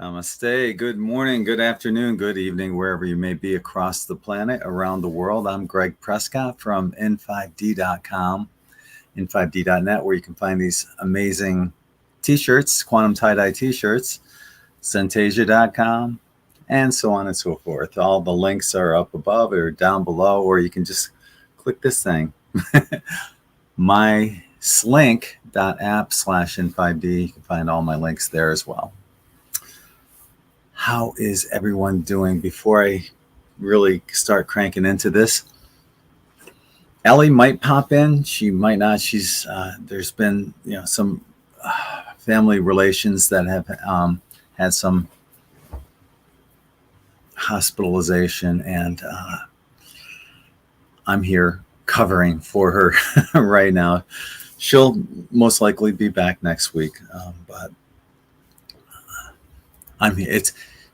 Namaste. Good morning, good afternoon, good evening, wherever you may be across the planet, around the world. I'm Gregg Prescott from In5d.com, In5d.net, where you can find these amazing t-shirts, quantum tie-dye t-shirts, Synthesia.com, and so on and so forth. All the links are up above or down below, or you can just click this thing. myslink.app/In5d. You can find all my links there as well. How is everyone doing? Before I really start cranking into this, Ellie might pop in. She might not. She's there's been some family relations that have had some hospitalization, and I'm here covering for her right now. She'll most likely be back next week, but I'm here.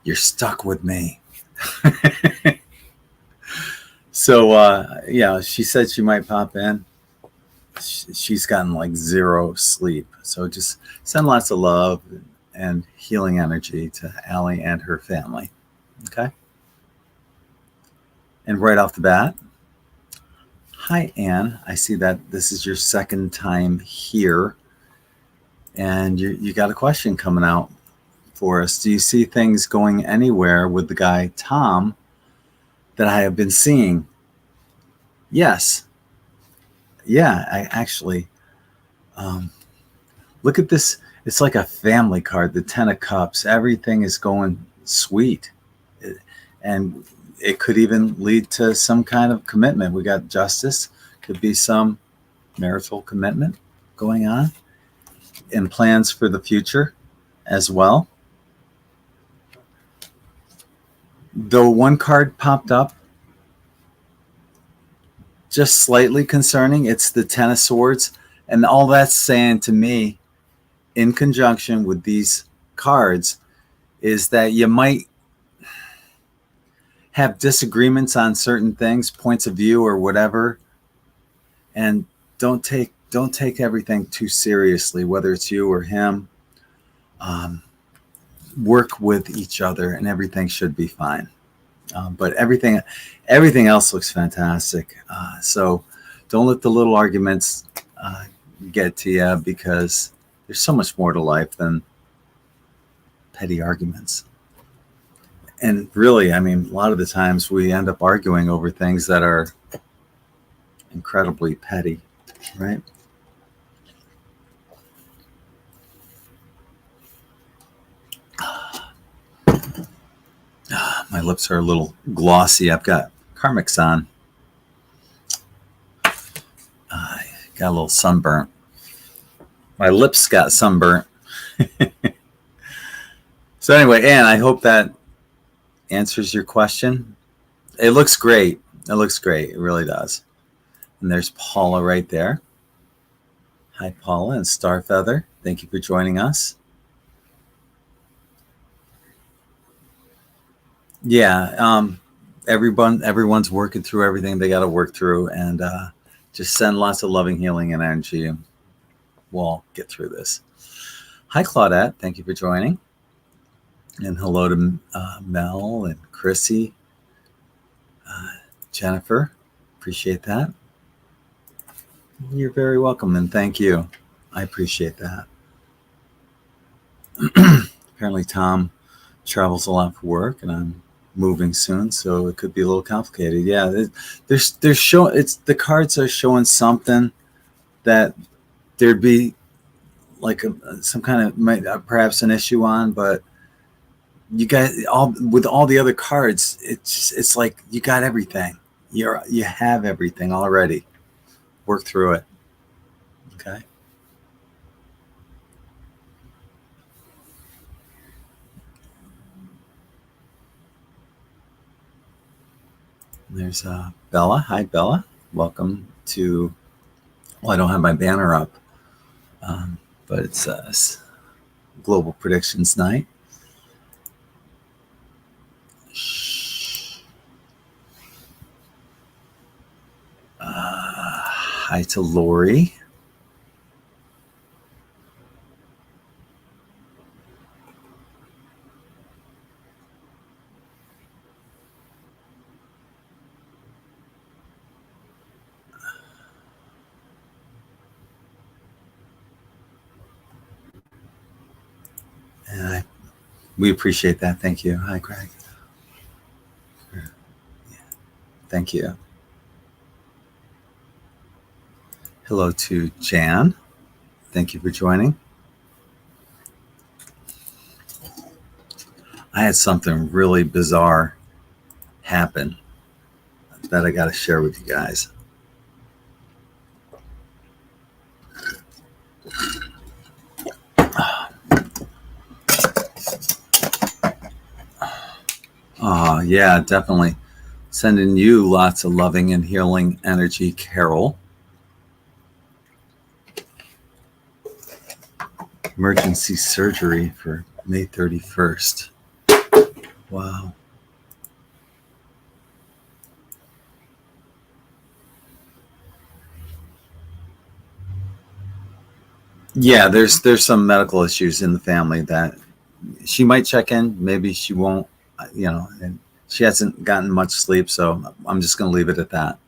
You're stuck with me. So, she said she might pop in. She's gotten like zero sleep. So just send lots of love and healing energy to Allie and her family. Okay? And right off the bat, hi, Anne. I see that this is your second time here. And you got a question coming out for us. Do you see things going anywhere with the guy, Tom, that I have been seeing? Yes. Yeah, I actually, look at this. It's like a family card, the 10 of Cups. Everything is going sweet. And it could even lead to some kind of commitment. We got Justice. Could be some marital commitment going on, and plans for the future as well. Though one card popped up just slightly concerning, it's the 10 of Swords. And all that's saying to me, in conjunction with these cards, is that you might have disagreements on certain things, points of view or whatever, and don't take everything too seriously, whether it's you or him. Work with each other, and everything should be fine. But everything else looks fantastic. So don't let the little arguments get to you, because there's so much more to life than petty arguments. And really, I mean, a lot of the times we end up arguing over things that are incredibly petty, right? My lips are a little glossy. I've got Karmics on. I got a little sunburnt. My lips got sunburnt. So anyway, Anne, I hope that answers your question. It looks great. It looks great. It really does. And there's Paula right there. Hi, Paula and Starfeather. Thank you for joining us. Yeah, everyone's working through everything they got to work through, and just send lots of loving, healing, and energy. We'll get through this. Hi, Claudette. Thank you for joining. And hello to Mel and Chrissy, Jennifer. Appreciate that. You're very welcome, and thank you. I appreciate that. Apparently, Tom travels a lot for work, and I'm moving soon, so it could be a little complicated. Yeah, the cards are showing something that there'd be like some kind of perhaps an issue on, but you guys with all the other cards, it's like you got everything. You have everything already. Work through it. Okay. There's Bella. Hi, Bella. Welcome to. Well, I don't have my banner up, but it's Global Predictions Night. Hi to Lori. And we appreciate that. Thank you. Hi, Greg. Thank you. Hello to Jan. Thank you for joining. I had something really bizarre happen that I got to share with you guys. Yeah, definitely. Sending you lots of loving and healing energy, Carol. Emergency surgery for May 31st. Wow. Yeah, there's some medical issues in the family that she might check in, maybe she won't, and she hasn't gotten much sleep, so I'm just going to leave it at that.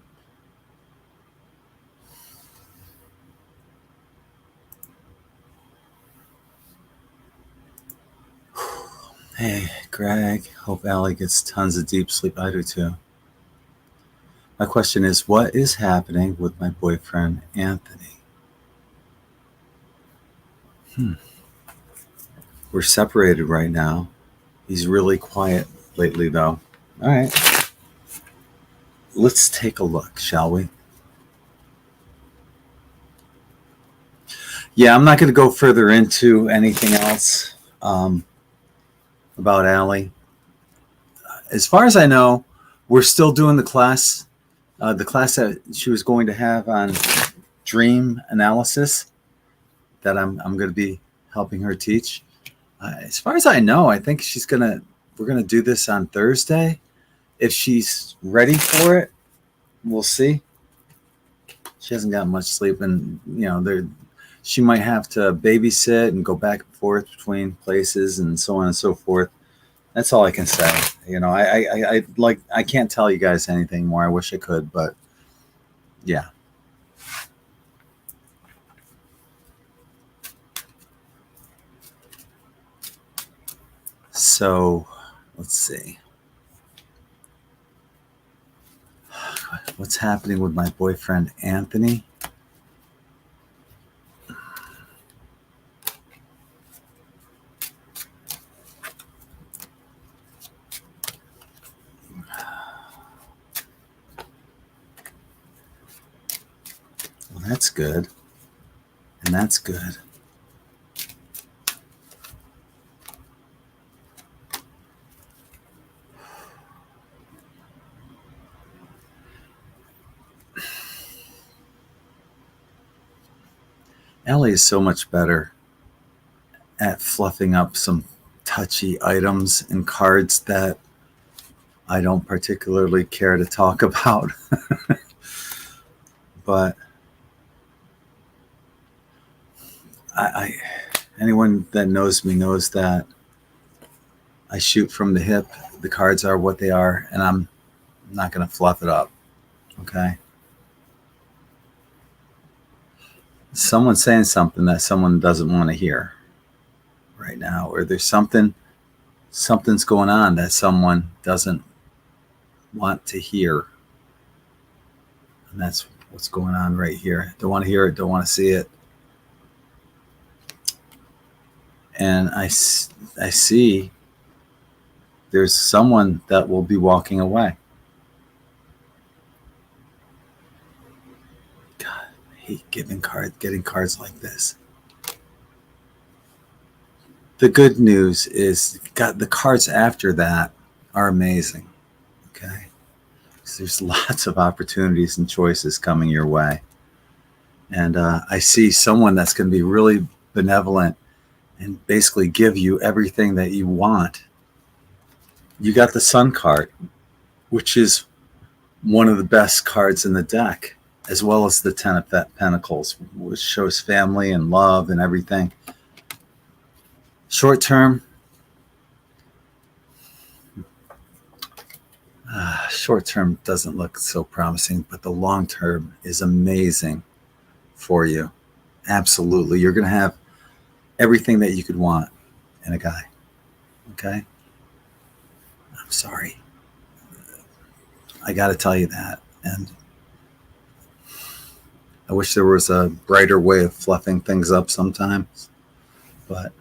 Hey, Greg, hope Allie gets tons of deep sleep. I do too. My question is, what is happening with my boyfriend, Anthony? We're separated right now. He's really quiet lately, though. All right. Let's take a look, shall we? Yeah, I'm not going to go further into anything else about Allie. As far as I know, we're still doing the class that she was going to have on dream analysis that I'm going to be helping her teach. As far as I know, I think we're going to do this on Thursday. If she's ready for it, we'll see. She hasn't gotten much sleep, and she might have to babysit and go back and forth between places and so on and so forth. That's all I can say. I can't tell you guys anything more. I wish I could, but yeah. So let's see. What's happening with my boyfriend, Anthony? Well, that's good. And that's good. Ellie is so much better at fluffing up some touchy items and cards that I don't particularly care to talk about. But anyone that knows me knows that I shoot from the hip. The cards are what they are, and I'm not going to fluff it up. Okay? Someone's saying something that someone doesn't want to hear right now, or there's something's going on that someone doesn't want to hear. And that's what's going on right here. Don't want to hear it, don't want to see it. And I see there's someone that will be walking away. God, I hate getting cards like this. The good news is the cards after that are amazing. Okay. So there's lots of opportunities and choices coming your way. And I see someone that's going to be really benevolent and basically give you everything that you want. You got the Sun card, which is one of the best cards in the deck, as well as the Ten of Pentacles, which shows family and love and everything. Short term, doesn't look so promising, but the long term is amazing for you. Absolutely. You're going to have everything that you could want. and a guy. Okay? I'm sorry. I got to tell you that. And I wish there was a brighter way of fluffing things up sometimes, but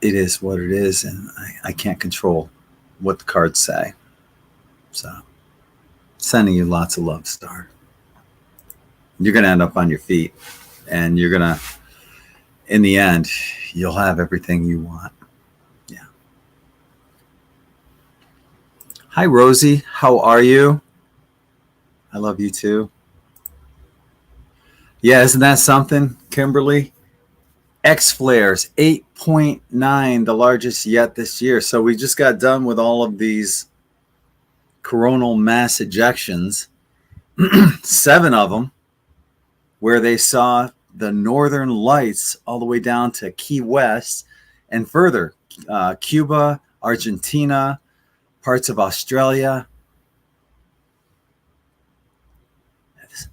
it is what it is, and I can't control what the cards say. So, sending you lots of love, Star. You're going to end up on your feet, and you're going to, in the end, you'll have everything you want. Yeah. Hi, Rosie. How are you? I love you too. Yeah, isn't that something, Kimberly? X flares, 8.9, the largest yet this year. So we just got done with all of these coronal mass ejections, 7 of them, where they saw the northern lights all the way down to Key West and further, Cuba, Argentina, parts of Australia.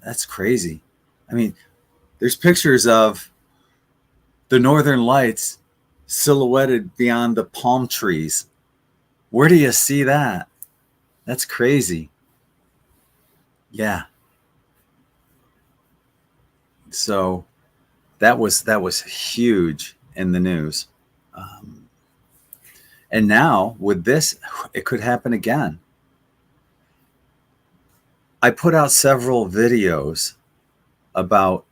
That's crazy. I mean, there's pictures of the northern lights silhouetted beyond the palm trees. Where do you see that? That's crazy. Yeah. So that was huge in the news. And now with this, it could happen again. I put out several videos about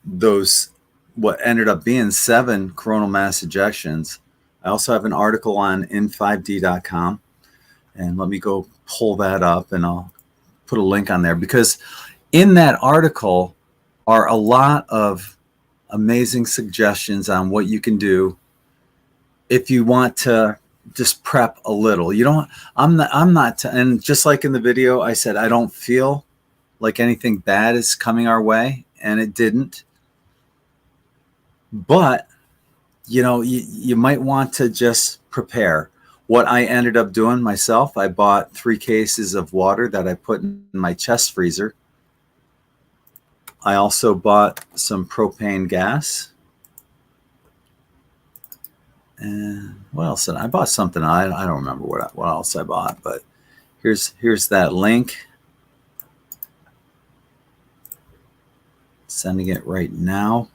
those, what ended up being 7 coronal mass ejections. I also have an article on In5d.com, and let me go pull that up and I'll put a link on there, because in that article are a lot of amazing suggestions on what you can do if you want to just prep a little. You don't, I'm not, and just like in the video, I said, I don't feel like anything bad is coming our way, and it didn't. But, you might want to just prepare. What I ended up doing myself, I bought 3 cases of water that I put in my chest freezer. I also bought some propane gas. And what else? I bought something. I don't remember what else I bought, but here's that link. Sending it right now.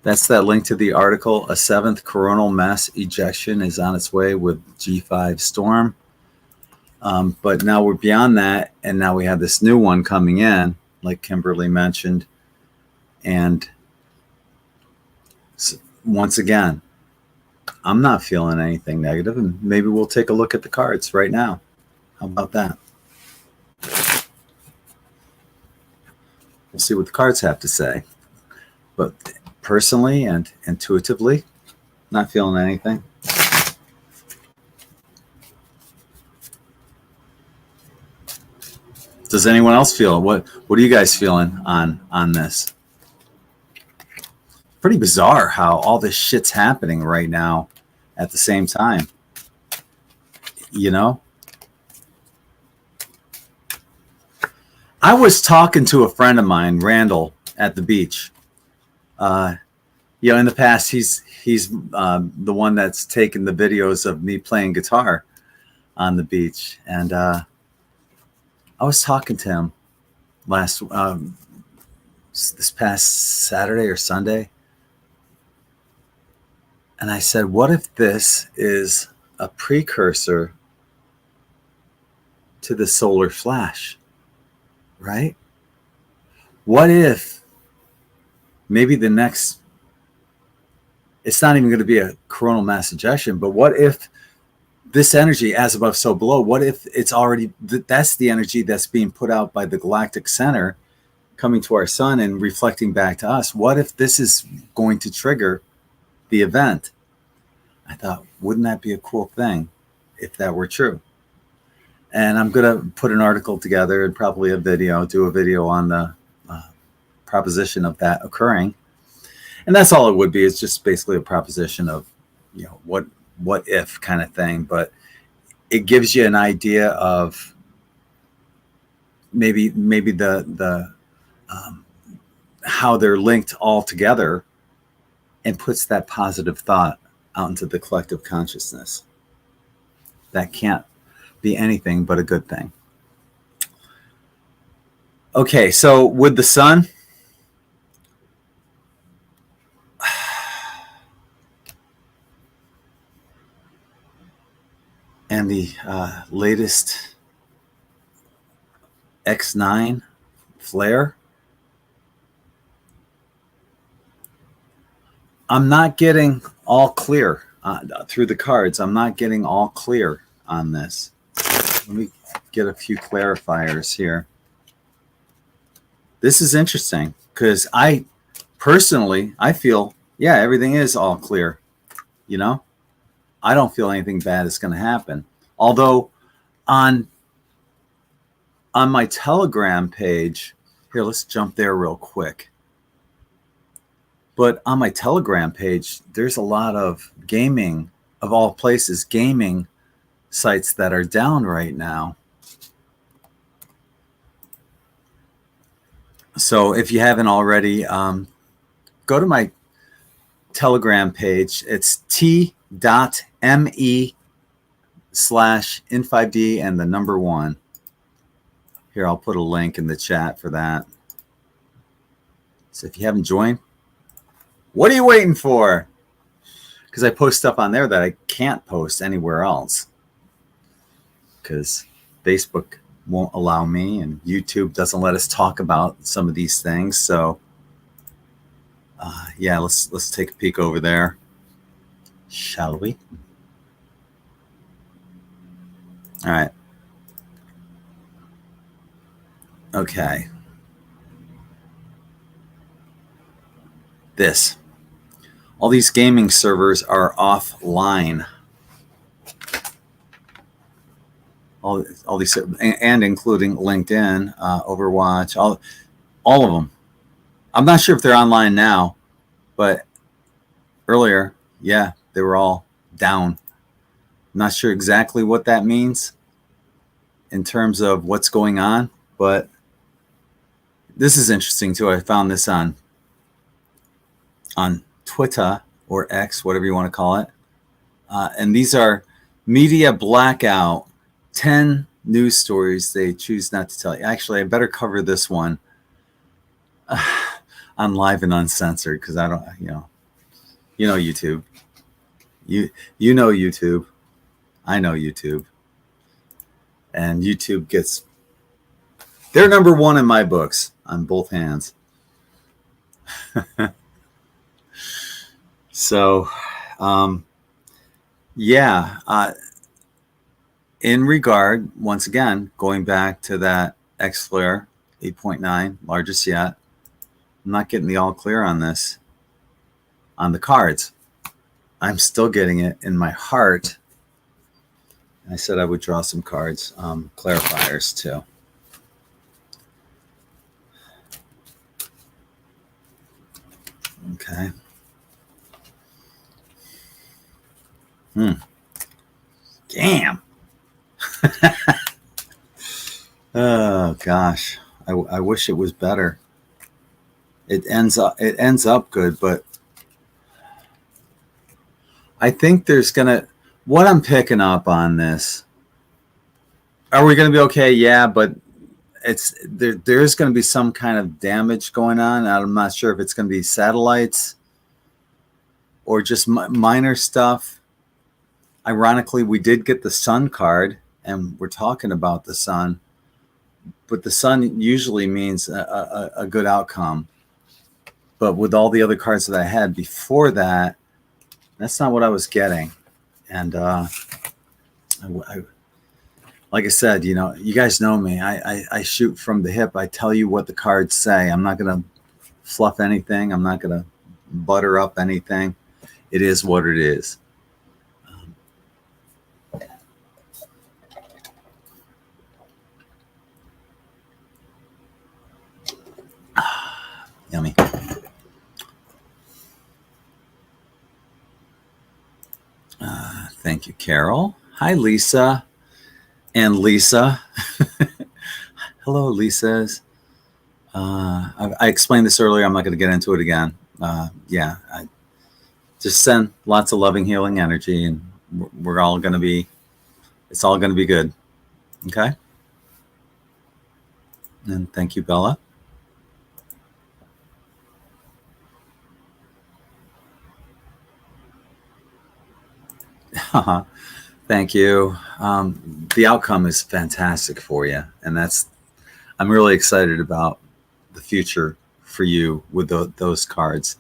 That's that link to the article. A 7th coronal mass ejection is on its way with G5 storm. But now we're beyond that, and now we have this new one coming in, like Kimberly mentioned. And once again, I'm not feeling anything negative, and maybe we'll take a look at the cards right now. How about that? We'll see what the cards have to say. But personally and intuitively, not feeling anything. Does anyone else feel? What are you guys feeling on this? Pretty bizarre how all this shit's happening right now at the same time. I was talking to a friend of mine, Randall, at the beach. In the past, he's the one that's taken the videos of me playing guitar on the beach, and I was talking to him this past Saturday or Sunday, and I said, "What if this is a precursor to the solar flash?" Right? What if maybe the next, it's not even going to be a coronal mass ejection, but what if this energy, as above, so below, what if it's already, that's the energy that's being put out by the galactic center coming to our sun and reflecting back to us? What if this is going to trigger the event? I thought, wouldn't that be a cool thing if that were true? And I'm going to put an article together and probably do a video on the proposition of that occurring. And that's all it would be. It's just basically a proposition of, what if kind of thing. But it gives you an idea of maybe the how they're linked all together and puts that positive thought out into the collective consciousness. That can't be anything but a good thing. Okay, so with the sun, and the latest X9 flare, I'm not getting all clear through the cards. I'm not getting all clear on this. Let me get a few clarifiers here. This is interesting because I personally, I feel, yeah, everything is all clear. You know, I don't feel anything bad is going to happen. Although on my Telegram page, here, let's jump there real quick. But on my Telegram page, there's a lot of gaming, of all places, gaming sites that are down right now. So if you haven't already, go to my Telegram page. It's t.me/In5d and the number 1. Here, I'll put a link in the chat for that. So if you haven't joined, what are you waiting for? Because I post stuff on there that I can't post anywhere else. Because Facebook won't allow me, and YouTube doesn't let us talk about some of these things. So, yeah, let's take a peek over there, shall we? All right. Okay. All these gaming servers are offline. All these, and including LinkedIn, Overwatch, all of them. I'm not sure if they're online now, but earlier, yeah, they were all down. I'm not sure exactly what that means in terms of what's going on, but this is interesting too. I found this on Twitter or X, whatever you want to call it. And these are media blackout, 10 news stories they choose not to tell you. Actually, I better cover this one on Live and Uncensored, because I don't, you know YouTube. You know YouTube. I know YouTube. And YouTube gets, they're number 1 in my books on both hands. So, yeah, in regard, once again, going back to that X-Flare 8.9, largest yet, I'm not getting the all clear on this, on the cards. I'm still getting it in my heart. I said I would draw some cards, clarifiers too. Okay. Damn. Oh gosh, I wish it was better. It ends up good, but I think there's what I'm picking up on this. Are we gonna be okay? Yeah, but there's gonna be some kind of damage going on. I'm not sure if it's gonna be satellites or just minor stuff. Ironically, we did get the sun card, and we're talking about the sun, but the sun usually means a good outcome. But with all the other cards that I had before that, that's not what I was getting. And I like I said, you guys know me. I shoot from the hip. I tell you what the cards say. I'm not going to fluff anything. I'm not going to butter up anything. It is what it is. Yummy. Thank you, Carol. Hi, Lisa. And Lisa. Hello, Lisas. I explained this earlier. I'm not going to get into it again. Yeah, Just send lots of loving, healing energy, and we're all going to be, it's all going to be good. Okay? And thank you, Bella. Thank you. The outcome is fantastic for you. And I'm really excited about the future for you with those cards.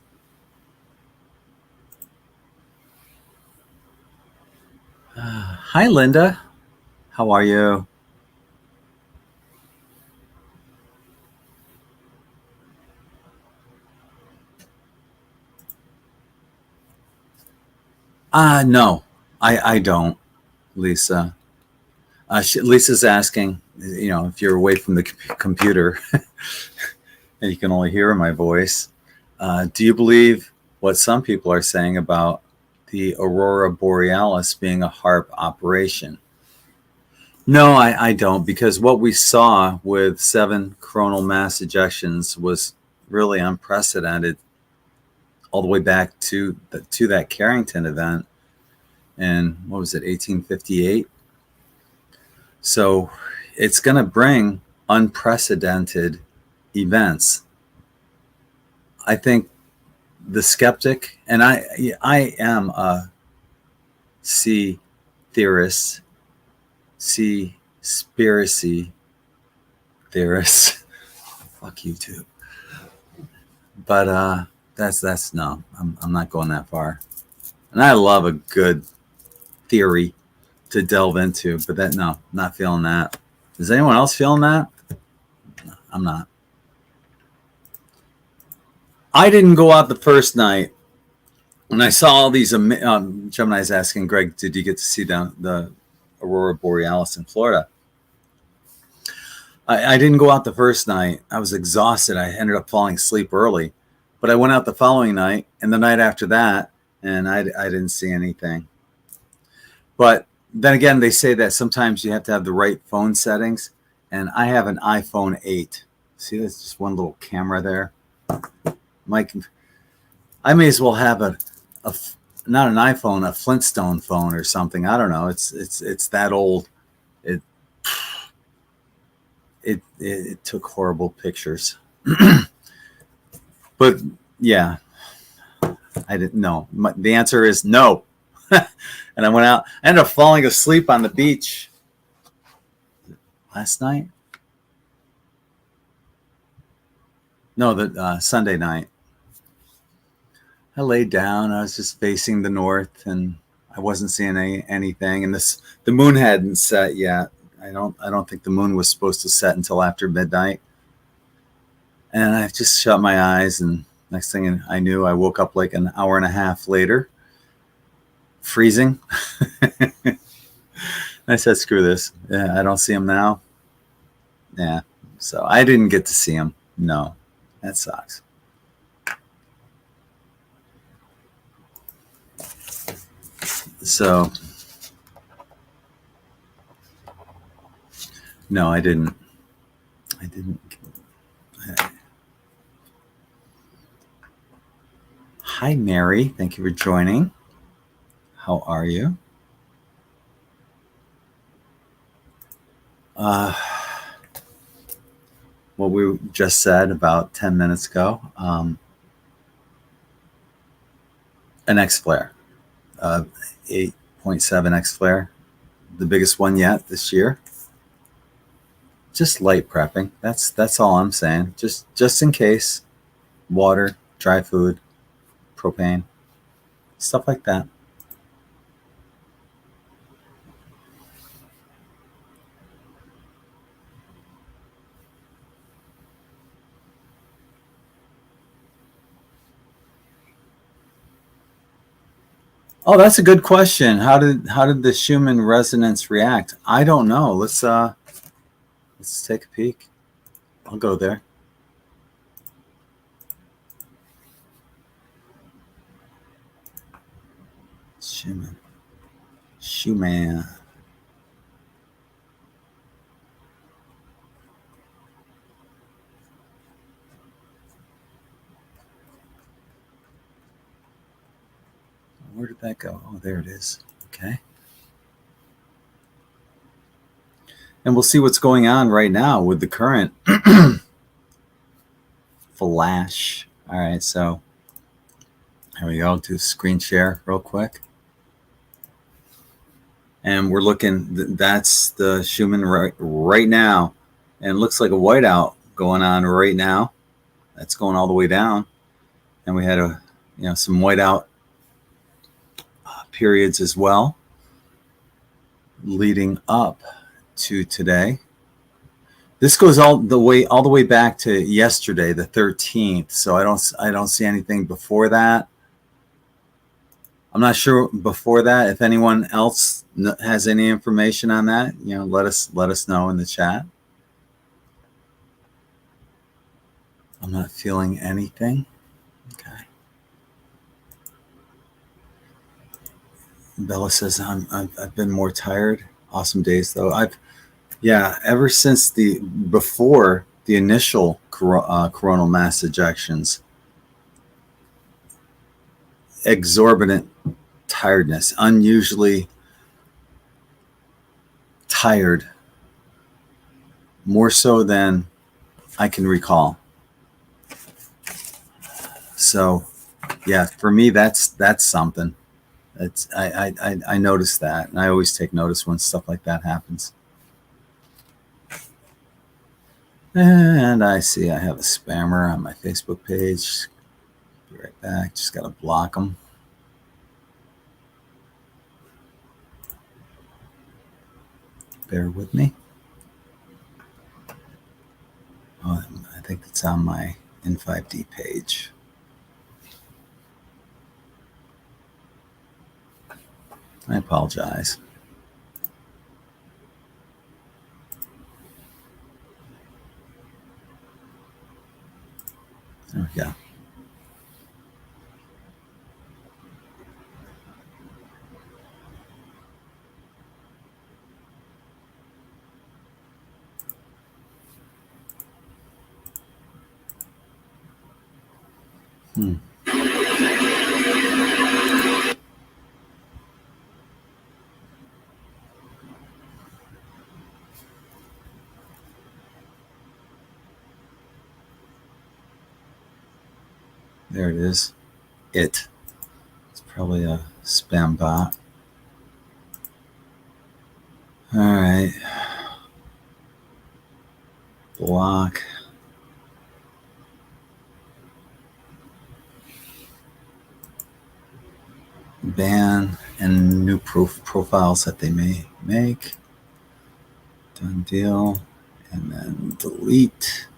Hi, Linda. How are you? No, I don't, Lisa. Lisa's asking, if you're away from the computer and you can only hear my voice, do you believe what some people are saying about the aurora borealis being a HARP operation? No, I don't, because what we saw with 7 coronal mass ejections was really unprecedented, all the way back to that Carrington event in, what was it, 1858. So it's going to bring unprecedented events. I think the skeptic, and I am a sea theorist, sea spiracy theorist. Fuck YouTube. But that's no, I'm not going that far. And I love a good theory to delve into, but no, not feeling that. Is anyone else feeling that? No, I'm not. I didn't go out the first night. When I saw all these, Gemini's asking, Greg, did you get to see the aurora borealis in Florida? I didn't go out the first night. I was exhausted. I ended up falling asleep early. But I went out the following night and the night after that, and I didn't see anything. But then again, they say that sometimes you have to have the right phone settings, and I have an iPhone 8. See, there's just one little camera there. I may as well have not an iPhone, a Flintstone phone or something. I don't know. It's that old. It took horrible pictures. But yeah, I didn't know. The answer is no. And I went out. I ended up falling asleep on the beach last night. No, the Sunday night. I laid down. I was just facing the north, and I wasn't seeing anything. And the moon hadn't set yet. I don't think the moon was supposed to set until after midnight. And I just shut my eyes, and next thing I knew, I woke up like an hour and a half later, freezing. I said, "Screw this! Yeah, I don't see him now." Yeah, so I didn't get to see him. No, that sucks. So no, I didn't. I didn't. Hi, Mary. Thank you for joining. How are you? What we just said about 10 minutes ago, an X flare, 8.7 X flare, the biggest one yet this year. Just light prepping. That's all I'm saying. Just in case, water, dry food, propane, stuff like that. Oh, that's a good question. How did the Schumann resonance react? I don't know. Let's take a peek. I'll go there. Schumann. where did that go? Oh, there it is. Okay. And we'll see what's going on right now with the current flash. All right, so here we go. Do screen share real quick. And we're looking, that's the Schumann right now. And it looks like a whiteout going on right now. That's going all the way down. And we had some whiteout periods as well leading up to today. This goes all the way back to yesterday, the 13th. So I don't see anything before that. I'm not sure before that. If anyone else has any information on that, let us know in the chat. I'm not feeling anything. Okay. Bella says I've been more tired. Awesome days though. Ever since before the initial coronal mass ejections, exorbitant tiredness, unusually tired, more so than I can recall. So, yeah, for me, that's something. I noticed that, and I always take notice when stuff like that happens. And I see I have a spammer on my Facebook page. Be right back. Just got to block them. Bear with me. Oh, I think it's on my In5d page. I apologize. There we go. There it is. It's probably a spam bot. All right. Block. Ban and new profiles that they may make. Done deal. And then delete.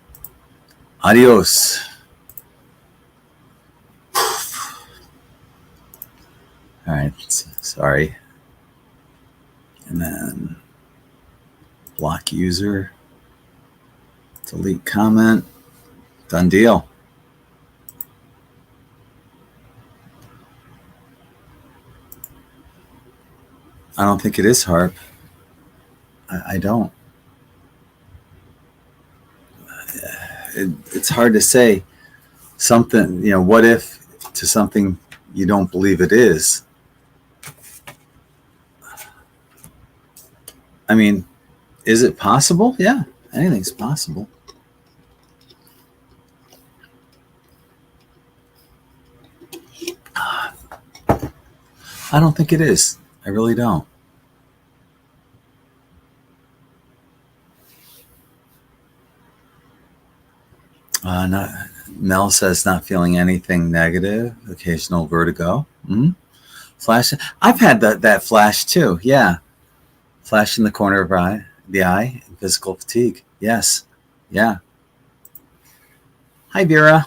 Adios. All right. Sorry. And then block user. Delete comment. Done deal. I don't think it is HARP. I don't. It's hard to say something, what if to something you don't believe it is. I mean, is it possible? Yeah, anything's possible. I don't think it is. I really don't. Mel says not feeling anything negative, occasional vertigo. Flash. I've had that flash too. Yeah. Flash in the corner of the eye, and physical fatigue. Yes. Yeah. Hi, Vera.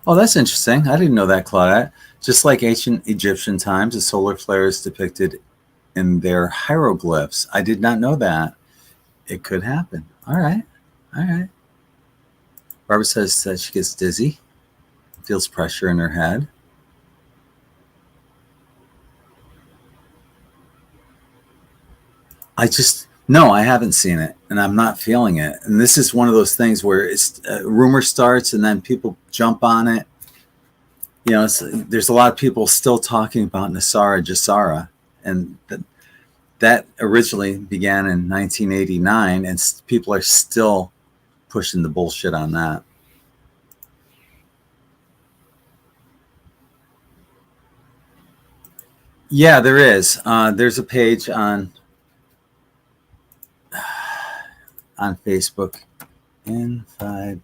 Oh, that's interesting. I didn't know that, Claudette. Just like ancient Egyptian times, the solar flare is depicted in their hieroglyphs. I did not know that. It could happen. All right. All right. Barbara says that she gets dizzy, feels pressure in her head. No, I haven't seen it, and I'm not feeling it. And this is one of those things where it's rumor starts, and then people jump on it. You know, there's a lot of people still talking about Nasara Jasara, and that originally began in 1989, and people are still pushing the bullshit on that. Yeah, there is. There's a page on Facebook, In5d.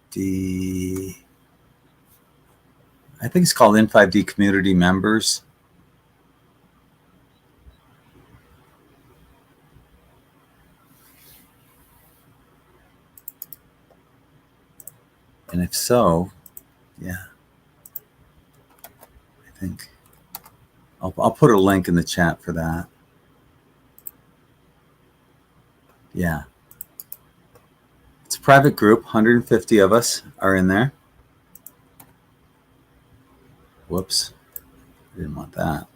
I think it's called In5d Community Members. And if so, yeah, I think I'll put a link in the chat for that. Yeah. It's a private group. 150 of us are in there. Whoops. I didn't want that.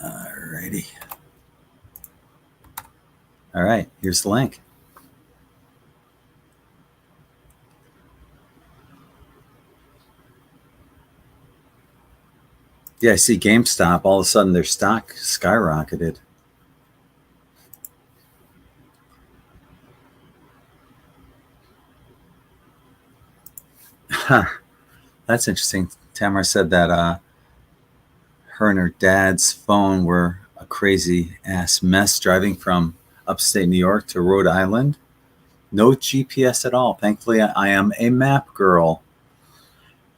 Alrighty. All right. Here's the link. Yeah, I see GameStop. All of a sudden, their stock skyrocketed. Huh. That's interesting. Tamara said that her and her dad's phone were a crazy ass mess driving from upstate New York to Rhode Island. No GPS at all. Thankfully, I am a map girl.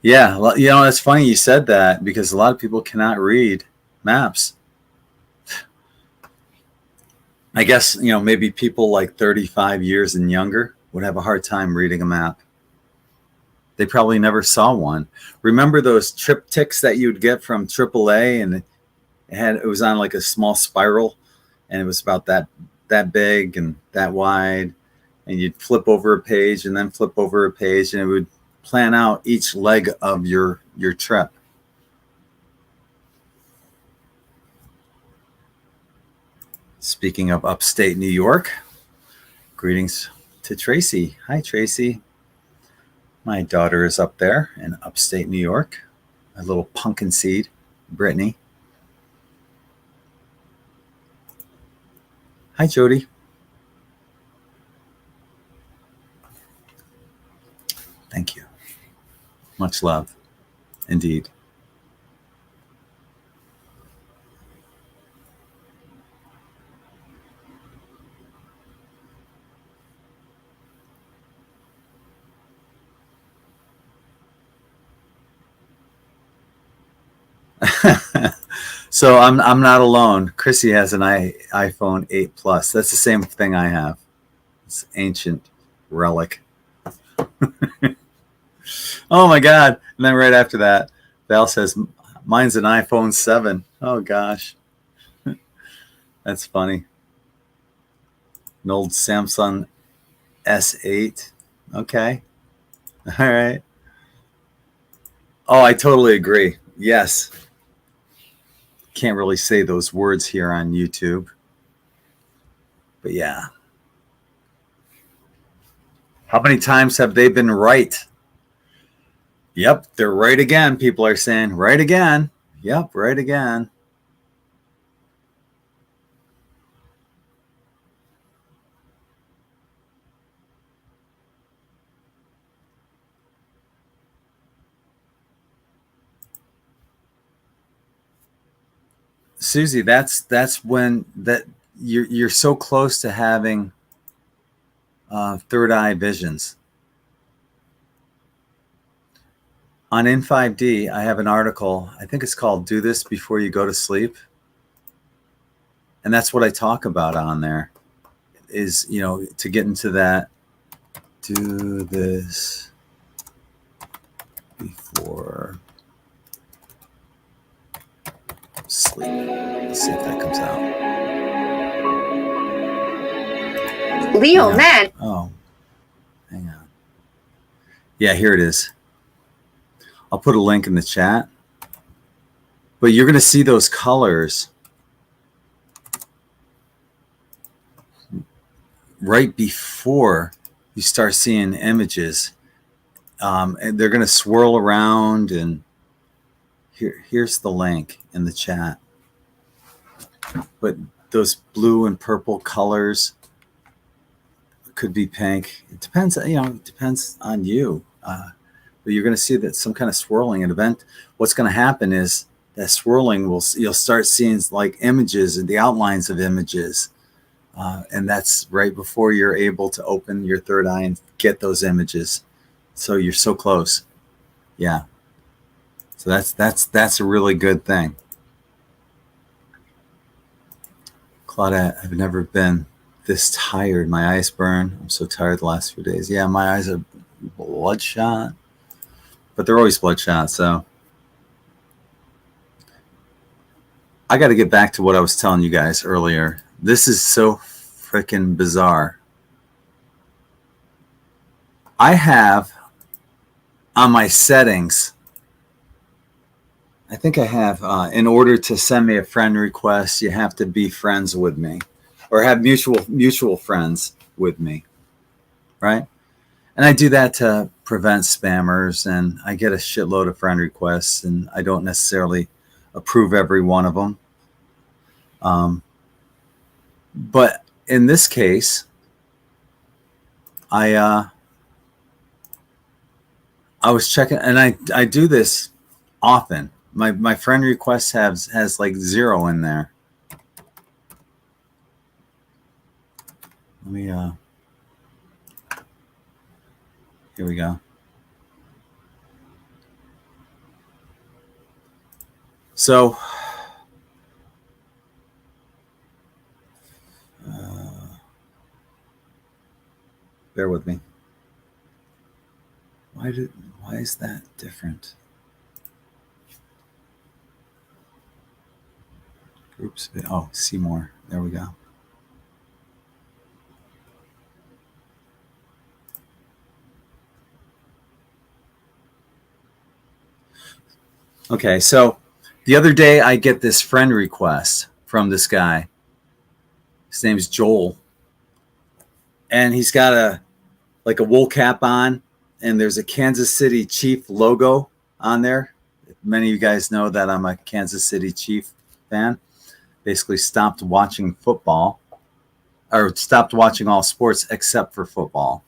Yeah, you know, it's funny you said that because a lot of people cannot read maps. I guess, you know, maybe people like 35 years and younger would have a hard time reading a map. They probably never saw one. Remember those triptychs that you'd get from AAA, and it was on like a small spiral, and it was about that big and that wide, and you'd flip over a page and then flip over a page, and it would plan out each leg of your trip. Speaking of upstate New York, greetings to Tracy. Hi, Tracy. My daughter is up there in upstate New York. A little pumpkin seed, Brittany. Hi, Jody. Thank you. Much love, indeed. So I'm not alone. Chrissy has an iPhone 8 Plus. That's the same thing I have. It's ancient relic. Oh my God. And then right after that, Val says, mine's an iPhone 7. Oh gosh. That's funny. An old Samsung S8. Okay. All right. Oh, I totally agree. Yes. Can't really say those words here on YouTube. But yeah. How many times have they been right? Yep, they're right again. People are saying, right again. Yep, right again. Susie, that's when that you're so close to having third eye visions. On In5d, I have an article. I think it's called "Do This Before You Go to Sleep," and that's what I talk about on there. Is, you know, to get into that. Do this before sleep. Let's see if that comes out. Leo, man. Oh, hang on. Yeah, here it is. I'll put a link in the chat. But you're going to see those colors. right before you start seeing images, and they're going to swirl around. And here's the link in the chat. But those blue and purple colors, could be pink. It depends, it depends on you. But you're going to see that some kind of swirling. An event, what's going to happen is that swirling you'll start seeing like images and the outlines of images. And that's right before you're able to open your third eye and get those images. So you're so close. Yeah. So that's a really good thing. Claudette, I've never been this tired. My eyes burn. I'm so tired the last few days. Yeah, my eyes are bloodshot, but they're always bloodshot. So I got to get back to what I was telling you guys earlier. This is so freaking bizarre. I have on my settings, I think I have, in order to send me a friend request, you have to be friends with me or have mutual friends with me, right? And I do that to prevent spammers, and I get a shitload of friend requests, and I don't necessarily approve every one of them. But in this case, I was checking, and I do this often. My friend request has like 0 in there. Let me here we go. So bear with me. Why is that different? Groups. Oh, see more. There we go. Okay, so the other day I get this friend request from this guy. His name's Joel. And he's got a wool cap on, and there's a Kansas City Chief logo on there. Many of you guys know that I'm a Kansas City Chief fan. Basically stopped watching football, or stopped watching all sports except for football.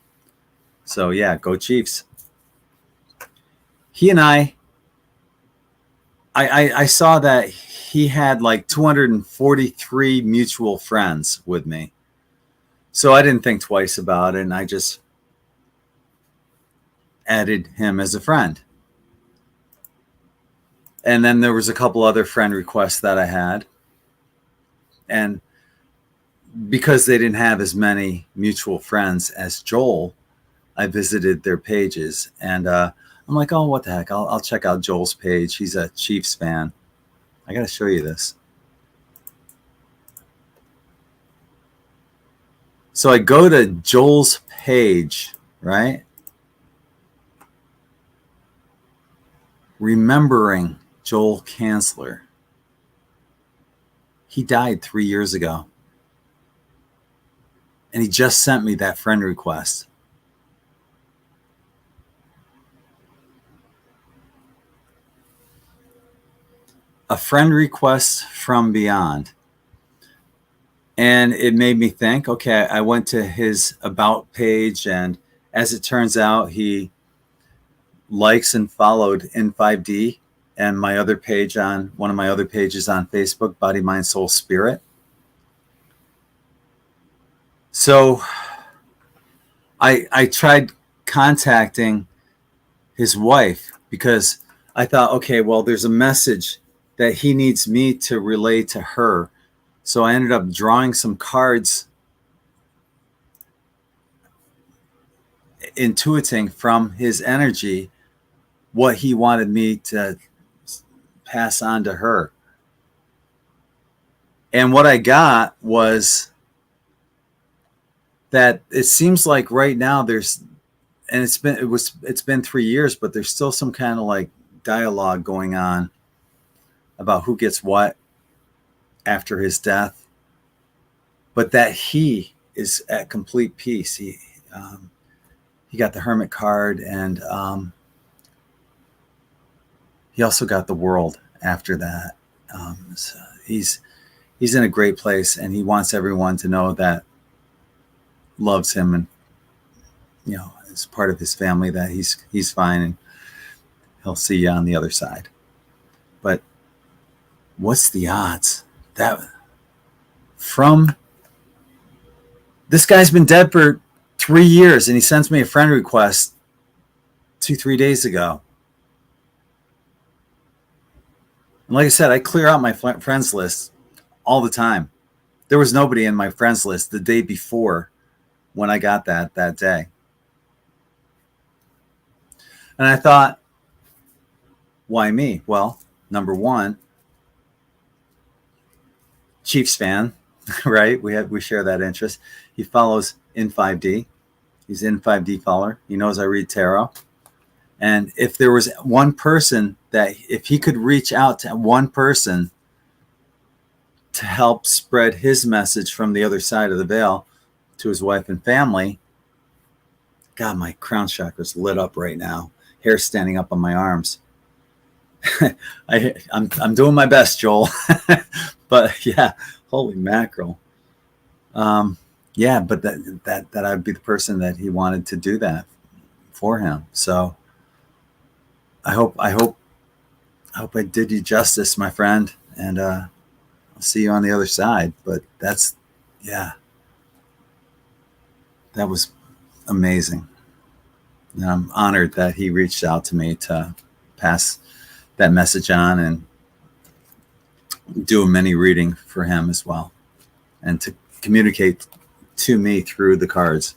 So yeah, go Chiefs. He and I saw that he had like 243 mutual friends with me. So I didn't think twice about it, and I just added him as a friend. And then there was a couple other friend requests that I had. And because they didn't have as many mutual friends as Joel, I visited their pages. And I'm like, oh, what the heck? I'll check out Joel's page. He's a Chiefs fan. I got to show you this. So I go to Joel's page, right? Remembering Joel Kanzler. He died 3 years ago. And he just sent me that friend request. A friend request from beyond. And it made me think, okay, I went to his about page, and as it turns out, he likes and followed In5d and my other page on one of my other pages on Facebook, Body, Mind, Soul, Spirit. So I tried contacting his wife because I thought, okay, well, there's a message that he needs me to relay to her. So I ended up drawing some cards, intuiting from his energy what he wanted me to pass on to her. And what I got was that it seems like right now there's, and it's been 3 years, but there's still some kind of like dialogue going on about who gets what after his death, but that he is at complete peace. He got the hermit card, and he also got the world after that. So he's in a great place, and he wants everyone to know that loves him, and as part of his family, that he's fine, and he'll see you on the other side. But what's the odds that from this guy's been dead for 3 years, and he sends me a friend request 2-3 days ago. And like I said, I clear out my friends list all the time. There was nobody in my friends list the day before when I got that day. And I thought, why me? Well, number one, Chiefs fan, right? We share that interest. He follows In5d. He's In5d follower. He knows I read tarot. And if there was one person that, if he could reach out to one person to help spread his message from the other side of the veil to his wife and family, God, my crown chakra's lit up right now. Hair standing up on my arms. I'm doing my best, Joel. But yeah, holy mackerel. Yeah, but that I'd be the person that he wanted to do that for him. So I hope I did you justice, my friend, and I'll see you on the other side. But that was amazing. And I'm honored that he reached out to me to pass that message on and do a mini reading for him as well, and to communicate to me through the cards.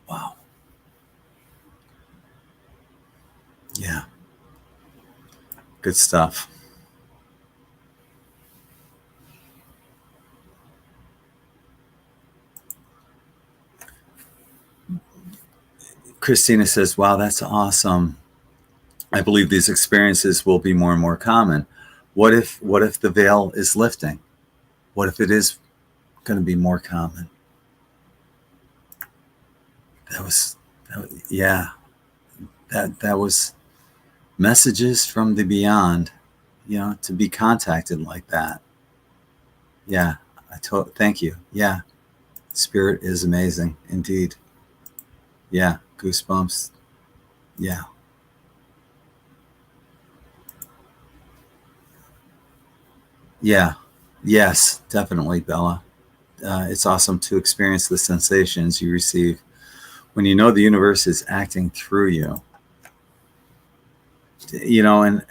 Wow. Yeah. Good stuff. Christina says, wow, that's awesome. I believe these experiences will be more and more common. What if the veil is lifting? What if it is going to be more common? That was messages from the beyond, to be contacted like that. Yeah, thank you. Yeah, spirit is amazing indeed. Yeah, goosebumps. Yeah. Yeah. Yes, definitely, Bella. It's awesome to experience the sensations you receive when you know the universe is acting through you. And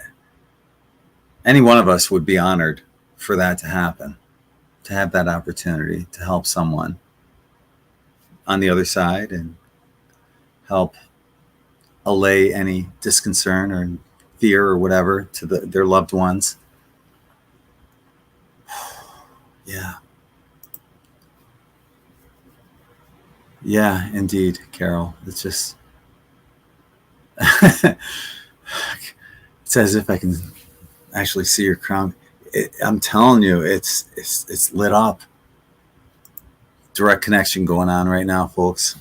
any one of us would be honored for that to happen, to have that opportunity to help someone on the other side and help allay any disconcern or fear or whatever to their loved ones. Yeah. Yeah, indeed, Carol. It's just, it's as if I can actually see your crown. I'm telling you, it's lit up. Direct connection going on right now, folks.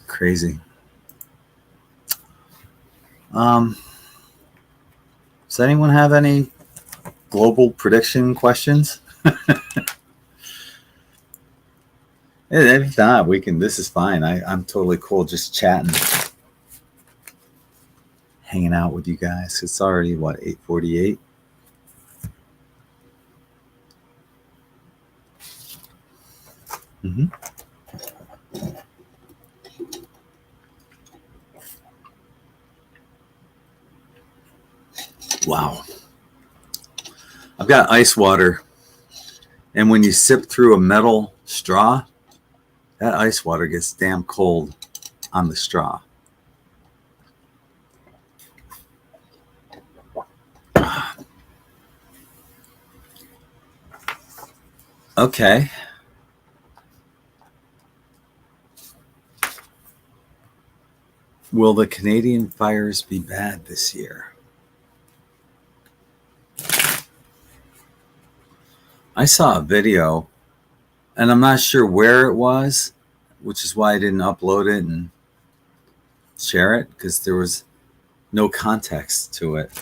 Crazy. Does anyone have any global prediction questions? If not, we can. This is fine. I'm totally cool just chatting, hanging out with you guys. It's already 8:48. Mm-hmm. Wow. I've got ice water, and when you sip through a metal straw, that ice water gets damn cold on the straw. Okay. Will the Canadian fires be bad this year? I saw a video, and I'm not sure where it was, which is why I didn't upload it and share it, because there was no context to it.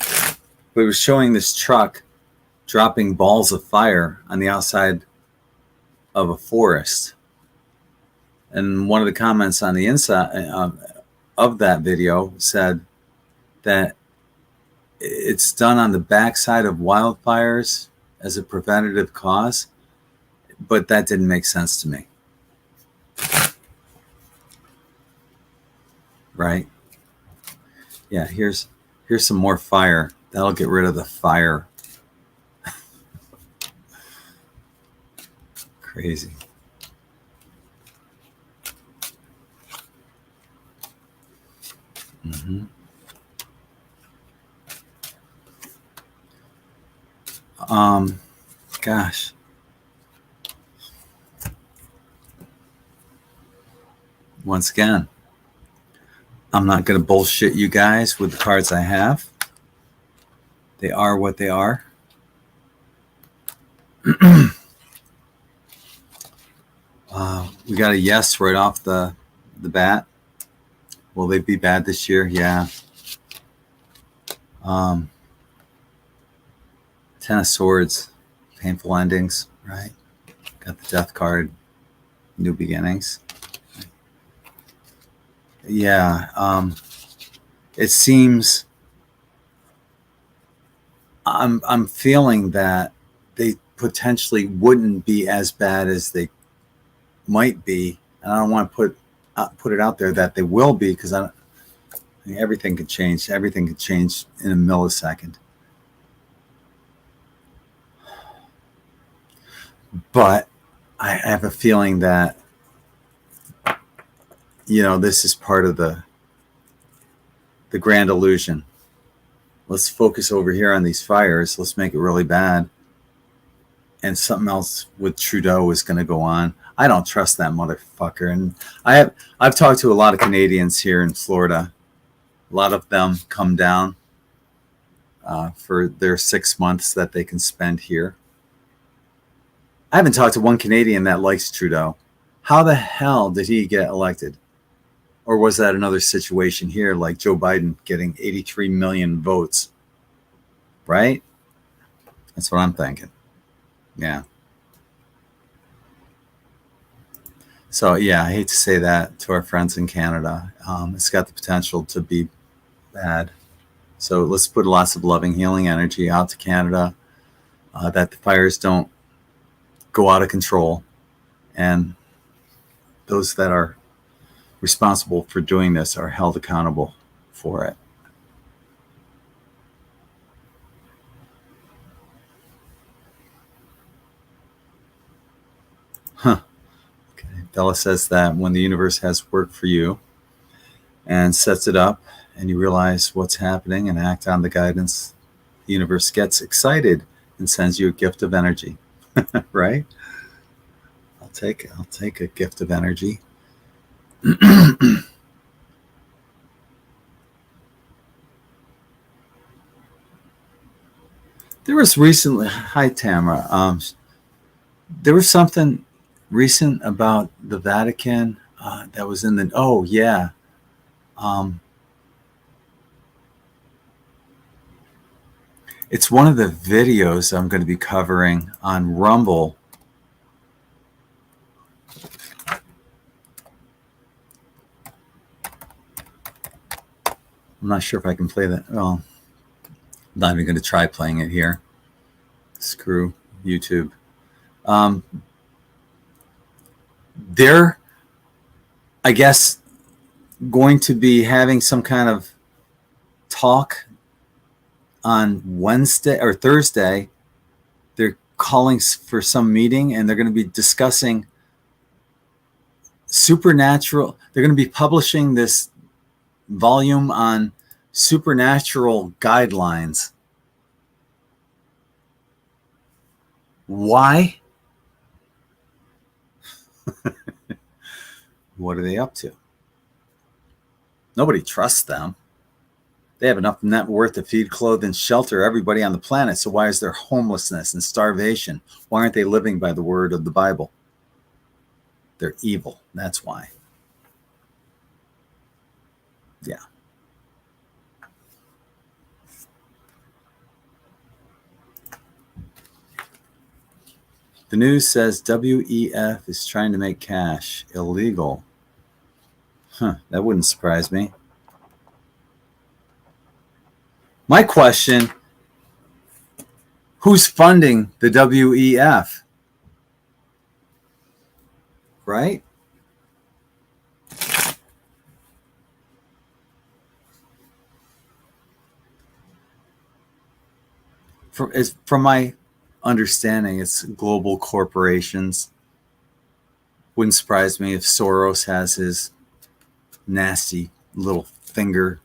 But it was showing this truck dropping balls of fire on the outside of a forest. And one of the comments on the inside of that video said that it's done on the backside of wildfires as a preventative cause, but that didn't make sense to me. Right? Yeah, here's some more fire. That'll get rid of the fire. Crazy. Mm-hmm. Gosh. Once again, I'm not going to bullshit you guys with the cards I have. They are what they are. We got a yes right off the bat. Will they be bad this year? Yeah. Ten of Swords, painful endings, right? Got the Death card, new beginnings. Yeah. It seems I'm feeling that they potentially wouldn't be as bad as they might be, and I don't want to put it out there that they will be, because everything could change. Everything could change in a millisecond. But I have a feeling that, this is part of the grand illusion. Let's focus over here on these fires. Let's make it really bad. And something else with Trudeau is going to go on. I don't trust that motherfucker. And I've talked to a lot of Canadians here in Florida. A lot of them come down for their 6 months that they can spend here. I haven't talked to one Canadian that likes Trudeau. How the hell did he get elected? Or was that another situation here, like Joe Biden getting 83 million votes? Right? That's what I'm thinking. Yeah. So, yeah, I hate to say that to our friends in Canada. It's got the potential to be bad. So let's put lots of loving, healing energy out to Canada, that the fires don't go out of control. And those that are responsible for doing this are held accountable for it. Huh. Okay. Bella says that when the universe has work for you and sets it up and you realize what's happening and act on the guidance, the universe gets excited and sends you a gift of energy. Right? I'll take a gift of energy. There was recently, hi Tamara, there was something recent about the Vatican that was in the, oh yeah. It's one of the videos I'm going to be covering on Rumble. I'm not sure if I can play that. Well, I'm not even going to try playing it here. Screw YouTube. They're, I guess, going to be having some kind of talk on Wednesday or Thursday. They're calling for some meeting, and they're going to be discussing supernatural. They're going to be publishing this volume on supernatural guidelines. Why? What are they up to? Nobody trusts them. They have enough net worth to feed, clothe, and shelter everybody on the planet. So why is there homelessness and starvation? Why aren't they living by the word of the Bible? They're evil. That's why. Yeah. The news says WEF is trying to make cash illegal. That wouldn't surprise me. My question, who's funding the WEF? Right? From my understanding, it's global corporations. Wouldn't surprise me if Soros has his nasty little finger,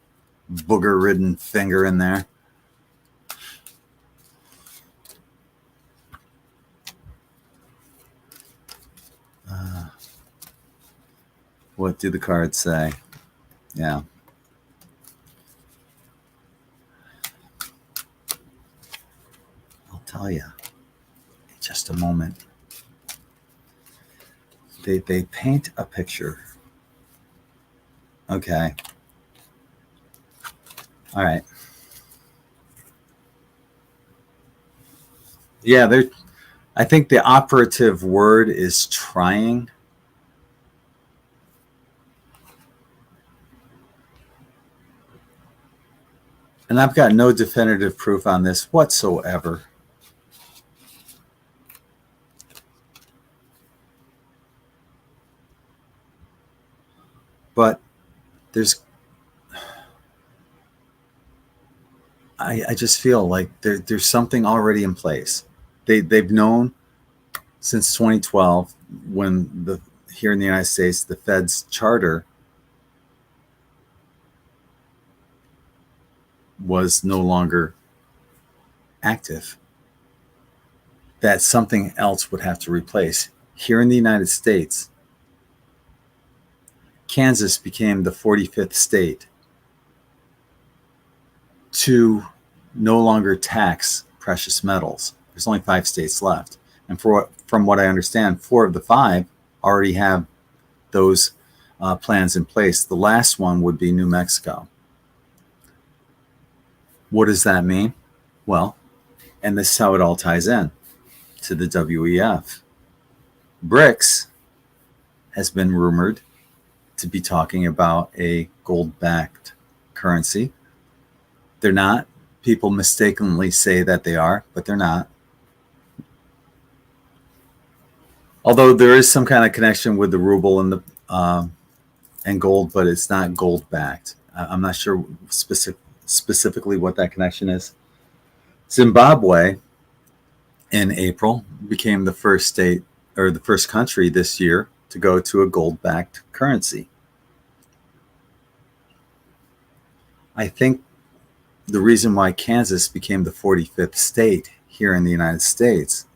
booger-ridden finger in there. What do the cards say? Yeah. I'll tell you in just a moment. They paint a picture. Okay. All right. Yeah, I think the operative word is trying. And I've got no definitive proof on this whatsoever. But I just feel like there's something already in place. They've known since 2012 when here in the United States, the Fed's charter was no longer active, that something else would have to replace. Here in the United States, Kansas became the 45th state to no longer tax precious metals. There's only 5 states left. And from what I understand, 4 of the 5 already have those plans in place. The last one would be New Mexico. What does that mean? Well, and this is how it all ties in to the WEF. BRICS has been rumored to be talking about a gold-backed currency. They're not. People mistakenly say that they are, but they're not. Although there is some kind of connection with the ruble and the and gold, but it's not gold-backed. I'm not sure specifically what that connection is. Zimbabwe in April became the first state or the first country this year to go to a gold-backed currency. I think the reason why Kansas became the 45th state here in the United States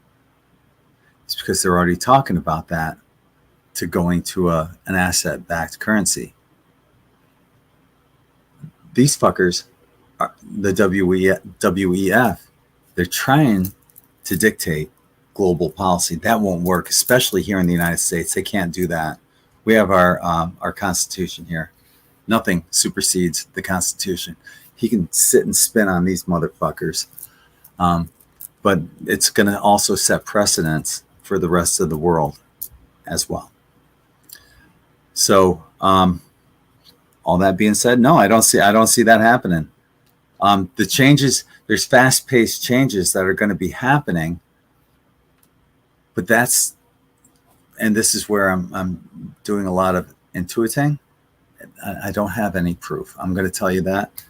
is because they're already talking about that, to going to an asset-backed currency. These fuckers, the WEF, they're trying to dictate global policy. That won't work, especially here in the United States. They can't do that. We have our Constitution here. Nothing supersedes the Constitution. He can sit and spin on these motherfuckers. But it's going to also set precedents for the rest of the world as well. So, all that being said, no, I don't see that happening. The changes, there's fast-paced changes that are going to be happening, but and this is where I'm doing a lot of intuiting. I don't have any proof. I'm going to tell you that.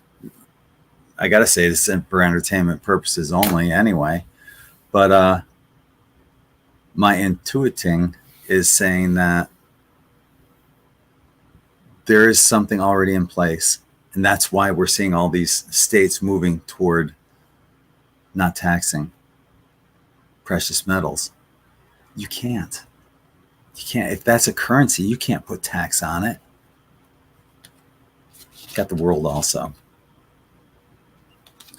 I got to say this is for entertainment purposes only anyway, but my intuiting is saying that there is something already in place, and that's why we're seeing all these states moving toward not taxing precious metals. You can't. If that's a currency, you can't put tax on it. got the world also.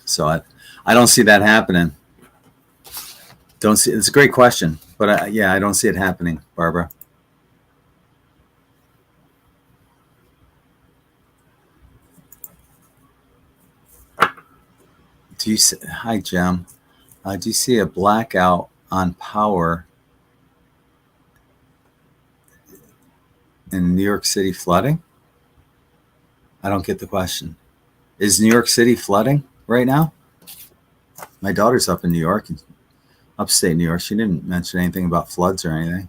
So I don't see that happening. Don't see. It's a great question, but I don't see it happening, Barbara. Do you see, hi, Jim. Do you see a blackout on power in New York City flooding? I don't get the question. Is New York City flooding right now? My daughter's up in New York, upstate New York. She didn't mention anything about floods or anything.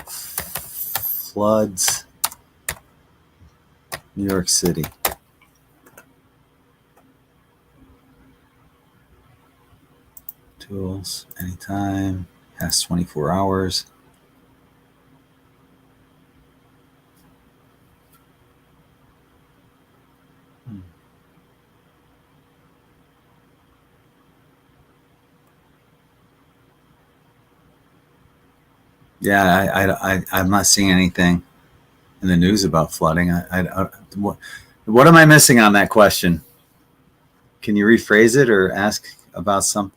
Floods, New York City. Tools, anytime, past 24 hours. Yeah, I'm not seeing anything in the news about flooding. What am I missing on that question? Can you rephrase it or ask about some?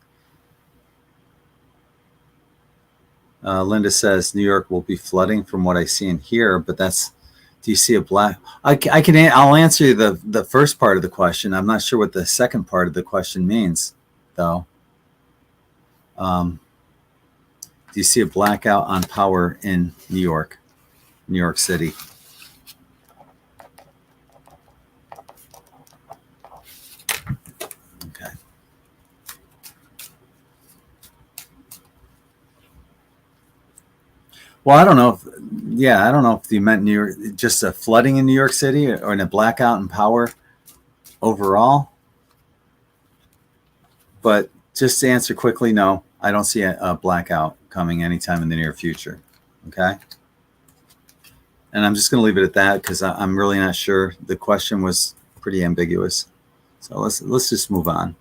Linda says New York will be flooding from what I see and hear, but that's. Do you see a black? I'll answer you the first part of the question. I'm not sure what the second part of the question means, though. Do you see a blackout on power in New York City? Okay. Well, I don't know if you meant New York, just a flooding in New York City or in a blackout in power overall. But just to answer quickly, no, I don't see a blackout coming anytime in the near future. Okay. And I'm just going to leave it at that because I'm really not sure. The question was pretty ambiguous. So let's just move on.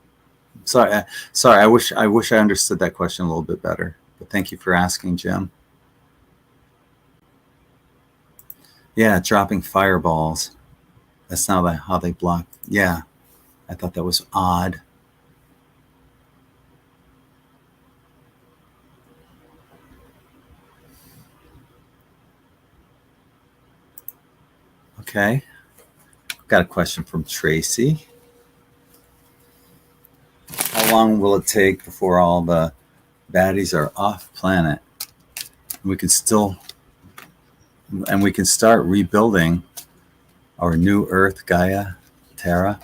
Sorry. I wish I understood that question a little bit better. But thank you for asking, Jim. Yeah, dropping fireballs. That's not how they block. Yeah, I thought that was odd. Okay. Got a question from Tracy. How long will it take before all the baddies are off planet? We can start rebuilding our new Earth, Gaia, Terra.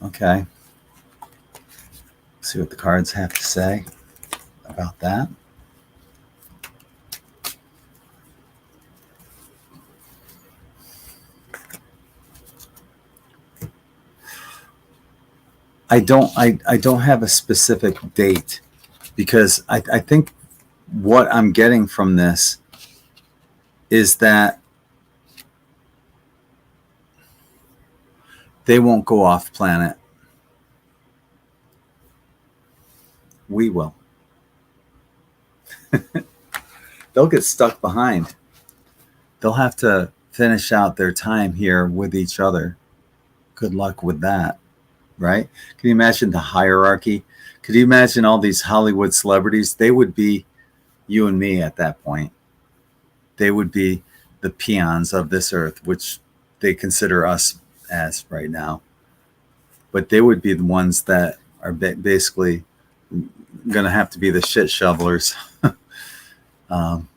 Okay. See what the cards have to say about that. I don't have a specific date because I think what I'm getting from this is that they won't go off planet. We will. They'll get stuck behind. They'll have to finish out their time here with each other. Good luck with that, right? Can you imagine the hierarchy? Could you imagine all these Hollywood celebrities? They would be you and me at that point. They would be the peons of this earth, which they consider us as right now. But they would be the ones that are basically going to have to be the shit shovelers. And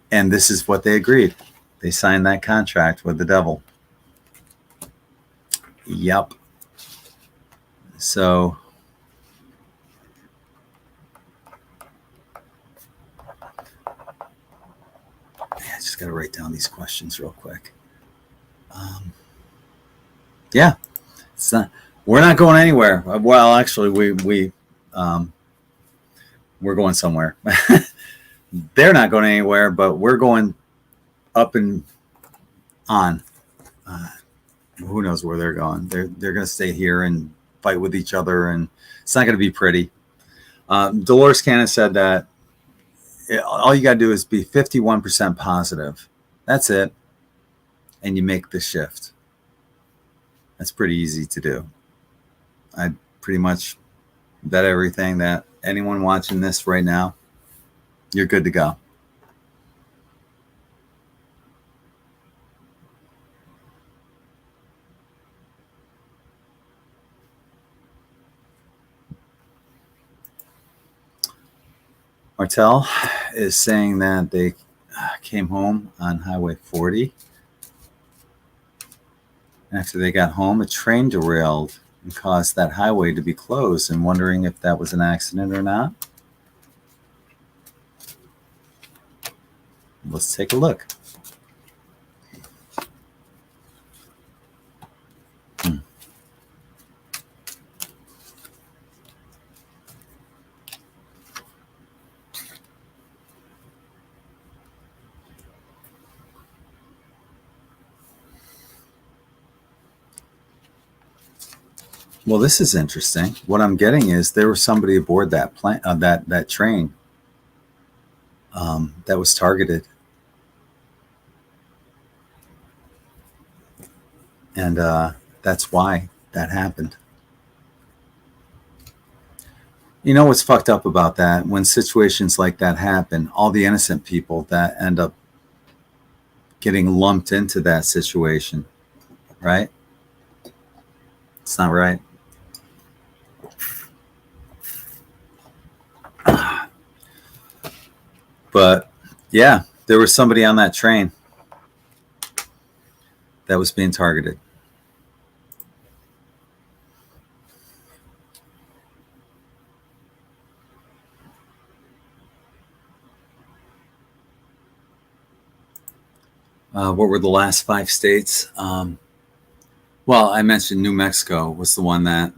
this is what they agreed. They signed that contract with the devil. Yep. So I just got to write down these questions real quick. Yeah, it's not. We're not going anywhere. Well, actually, we're going somewhere. They're not going anywhere, but we're going up and on. Who knows where they're going? They're going to stay here and fight with each other, and it's not going to be pretty. Dolores Cannon said that all you got to do is be 51% positive. That's it. And you make the shift. That's pretty easy to do. I pretty much bet everything that anyone watching this right now, you're good to go. Martel is saying that they came home on Highway 40. After they got home, a train derailed and caused that highway to be closed, and wondering if that was an accident or not. Let's take a look. Well, this is interesting. What I'm getting is there was somebody aboard that plane, that train, that was targeted, and that's why that happened. You know what's fucked up about that? When situations like that happen, all the innocent people that end up getting lumped into that situation, right? It's not right. But yeah, there was somebody on that train that was being targeted. What were the last 5 states? Well, I mentioned New Mexico was the one that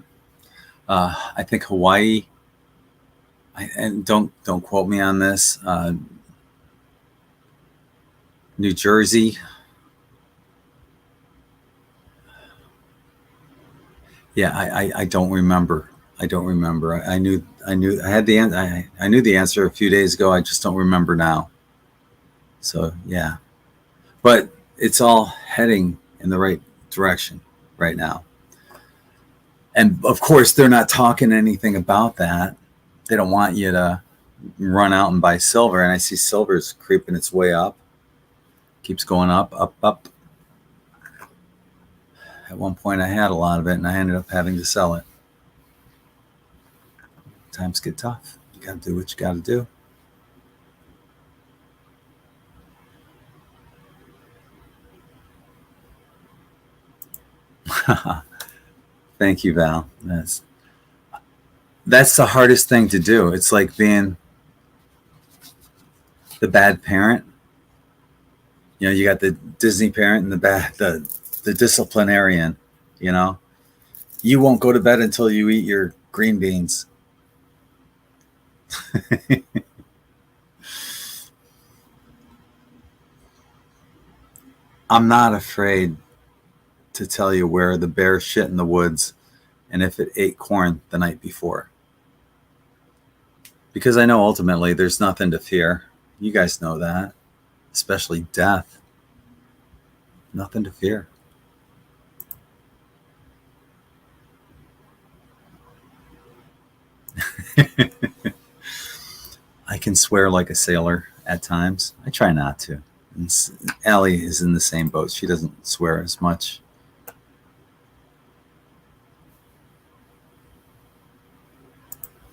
I think Hawaii. And don't quote me on this. New Jersey. Yeah, I don't remember. I don't remember. I knew I had the I knew the answer a few days ago. I just don't remember now. So yeah, but it's all heading in the right direction right now. And of course, they're not talking anything about that. They don't want you to run out and buy silver. And I see silver's creeping its way up. Keeps going up, up, up. At one point, I had a lot of it, and I ended up having to sell it. Times get tough. You got to do what you got to do. Thank you, Val. That's the hardest thing to do. It's like being the bad parent. You know, you got the Disney parent and the disciplinarian. You know, you won't go to bed until you eat your green beans. I'm not afraid to tell you where the bear shit in the woods and if it ate corn the night before. Because I know ultimately there's nothing to fear. You guys know that. Especially death. Nothing to fear. I can swear like a sailor at times. I try not to. And Allie is in the same boat. She doesn't swear as much.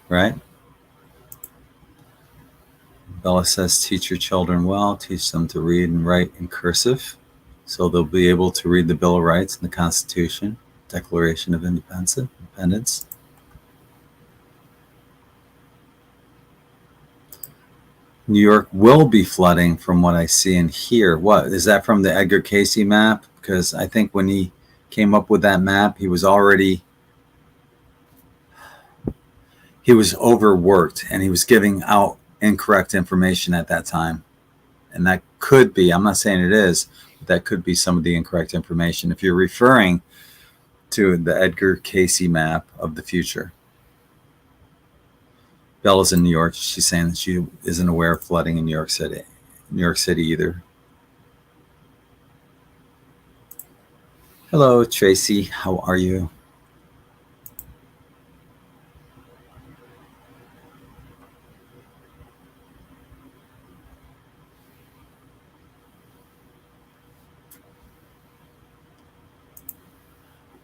Right? Bella says, teach your children well. Teach them to read and write in cursive, so they'll be able to read the Bill of Rights and the Constitution, Declaration of Independence. New York will be flooding from what I see and hear. What is that from the Edgar Cayce map? Because I think when he came up with that map, he was overworked and he was giving out incorrect information at that time. And that could be, I'm not saying it is, but that could be some of the incorrect information if you're referring to the Edgar Cayce map of the future. Bella's in New York. She's saying that she isn't aware of flooding in New York City either. Hello, Tracy. How are you?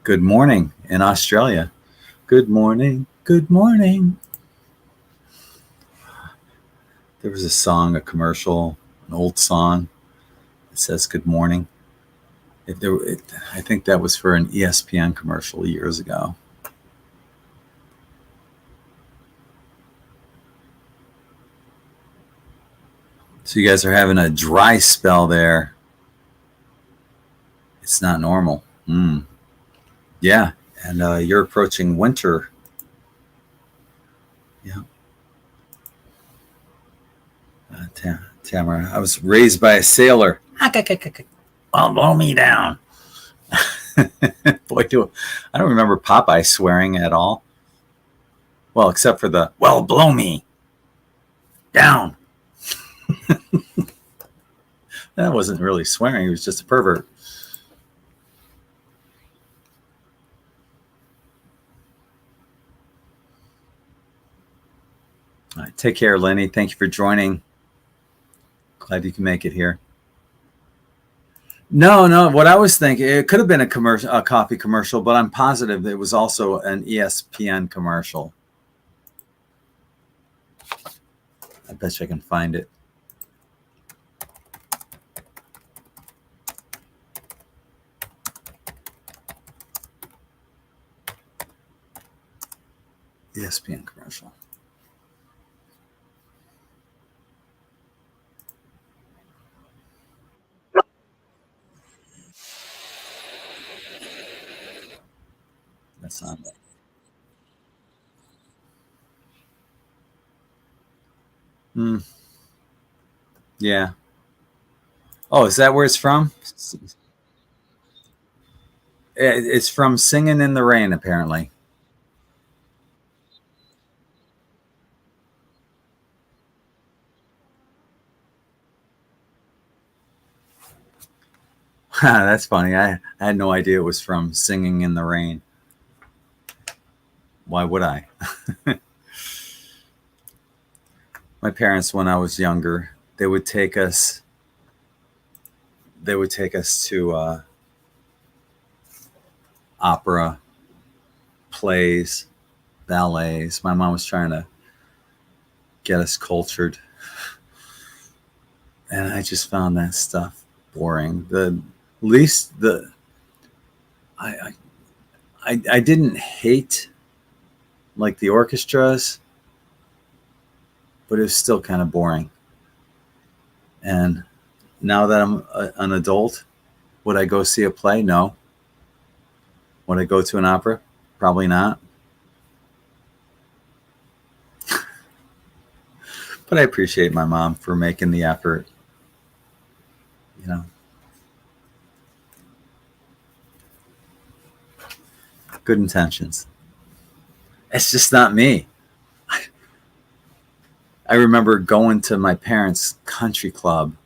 Good morning in Australia. Good morning. Good morning. There was a song, a commercial, an old song that says good morning. I think that was for an ESPN commercial years ago. So you guys are having a dry spell there. It's not normal. Yeah, and you're approaching winter. Yeah. Tamara, I was raised by a sailor. Well, blow me down. Boy, I don't remember Popeye swearing at all. Well, except for the, well, blow me down. That wasn't really swearing. He was just a pervert. All right, take care, Lenny. Thank you for joining. Glad you can make it here. No. What I was thinking, it could have been a coffee commercial, but I'm positive it was also an ESPN commercial. I bet you I can find it. ESPN commercial. That's not it. Yeah. Oh, is that where it's from? It's from Singing in the Rain, apparently. That's funny. I had no idea it was from Singing in the Rain. Why would I? My parents, when I was younger, they would take us to opera, plays, ballets. My mom was trying to get us cultured, and I just found that stuff boring. I didn't hate like the orchestras, but it was still kind of boring. And now that I'm an adult, would I go see a play? No. Would I go to an opera? Probably not. But I appreciate my mom for making the effort. You know, good intentions. It's just not me. I remember going to my parents' country club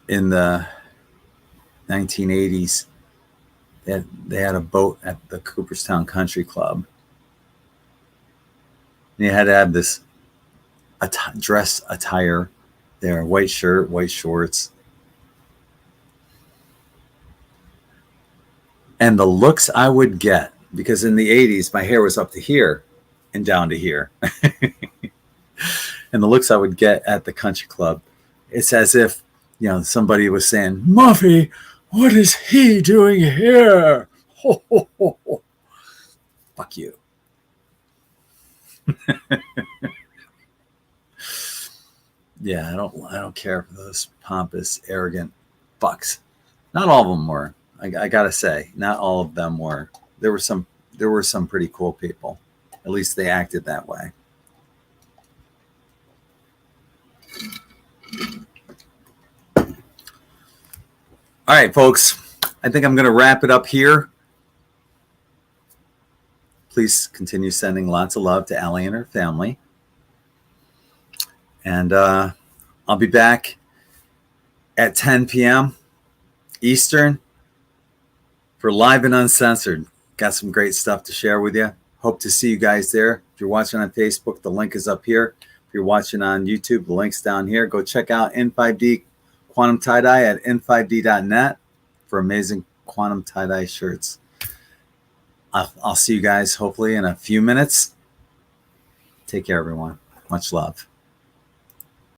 in the 1980s. They had a boat at the Cooperstown Country Club. And you had to have this dress attire there, white shirt, white shorts. And the looks I would get, because in the 80s, my hair was up to here and down to here. And the looks I would get at the country club, it's as if, somebody was saying, Muffy, what is he doing here? Ho, ho, ho, ho. Fuck you. Yeah, I don't care for those pompous, arrogant fucks. Not all of them were. I gotta say, not all of them were. There were some pretty cool people. At least they acted that way. All right, folks. I think I'm going to wrap it up here. please continue sending lots of love to Allie and her family. And I'll be back at 10 p.m. Eastern for Live and Uncensored. Got some great stuff to share with you. Hope to see you guys there. If you're watching on Facebook, the link is up here. If you're watching on YouTube, the link's down here. Go check out In5d Quantum Tie-Dye at in5d.net for amazing quantum tie-dye shirts. I'll see you guys hopefully in a few minutes. Take care, everyone. Much love.